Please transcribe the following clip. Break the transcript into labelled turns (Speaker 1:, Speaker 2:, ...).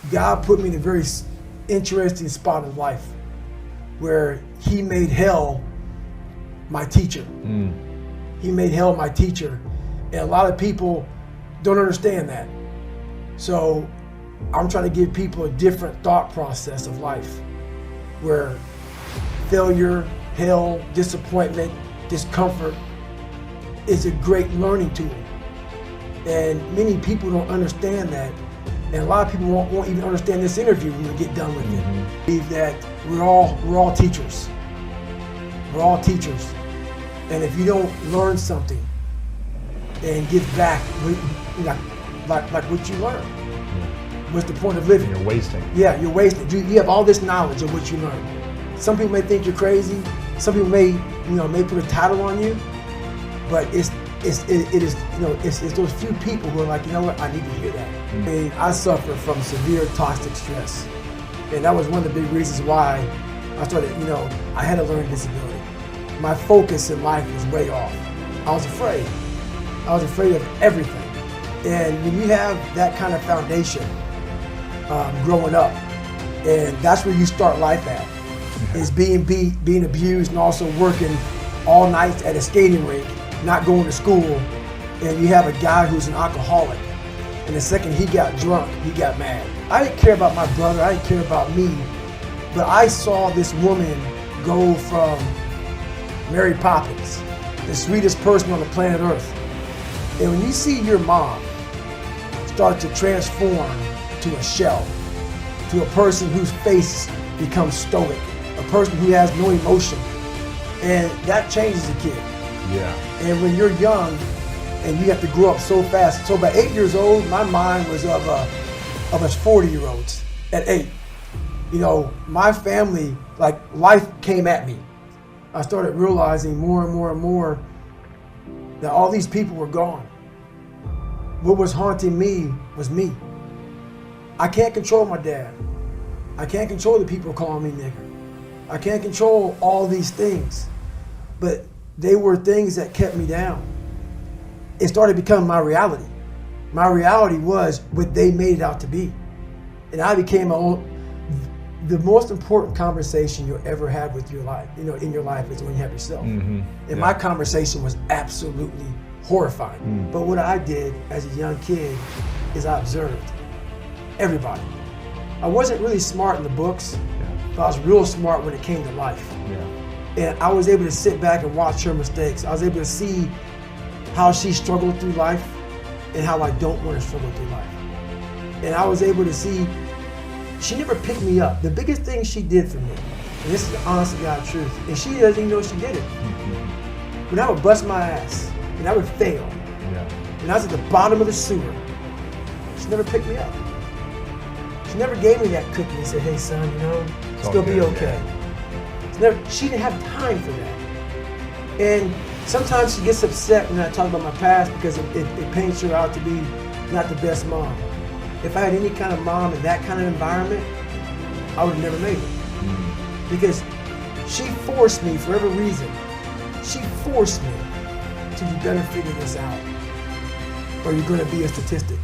Speaker 1: God put me in a very interesting spot in life where he made hell my teacher. He made hell my teacher. And a lot of people don't understand that. So I'm trying to give people a different thought process of life where failure, hell, disappointment, discomfort is a great learning tool. And many people don't understand that. And a lot of people won't even understand this interview when we get done with it. I believe that we're all teachers. We're all teachers. And if you don't learn something and give back like what you learned, what's the point of living?
Speaker 2: You're wasting.
Speaker 1: Yeah, you're wasting. You have all this knowledge of what you learned. Some people may think you're crazy. Some people may put a title on you, but it is those few people who are like, you know what, I need to hear that. I mean, I suffer from severe toxic stress, and that was one of the big reasons why I started. I had a learning disability. My focus in life was way off. I was afraid. I was afraid of everything. And when you have that kind of foundation growing up, and that's where you start life at, is being abused and also working all night at a skating rink, not going to school, and you have a guy who's an alcoholic, and the second he got drunk, he got mad. I didn't care about my brother, I didn't care about me, but I saw this woman go from Mary Poppins, the sweetest person on the planet Earth. And when you see your mom start to transform to a shell, to a person whose face becomes stoic, a person who has no emotion, and that changes a kid.
Speaker 2: Yeah. And
Speaker 1: when you're young and you have to grow up so fast, so by 8 years old, my mind was of us 40-year-olds at 8. My family, like life came at me. I started realizing more and more and more that all these people were gone. What was haunting me was me. I can't control my dad. I can't control the people calling me nigger. I can't control all these things, but they were things that kept me down. It started becoming my reality. My reality was what they made it out to be. And I became the most important conversation you'll ever have with your life, in your life, is when you have yourself. And my conversation was absolutely horrifying. But what I did as a young kid is I observed everybody. I wasn't really smart in the books, but I was real smart when it came to life. And I was able to sit back and watch her mistakes. I was able to see how she struggled through life and how I don't want to struggle through life. And I was able to see she never picked me up. The biggest thing she did for me, and this is the honest to God truth, and she doesn't even know she did it. When I would bust my ass, and I would fail, and I was at the bottom of the sewer, she never picked me up. She never gave me that cookie and said, hey son, it's gonna be okay. She didn't have time for that. And sometimes she gets upset when I talk about my past because it paints her out to be not the best mom. If I had any kind of mom in that kind of environment, I would have never made it. Because she forced me, for every reason, she forced me to, you better figure this out, or you're gonna be a statistic.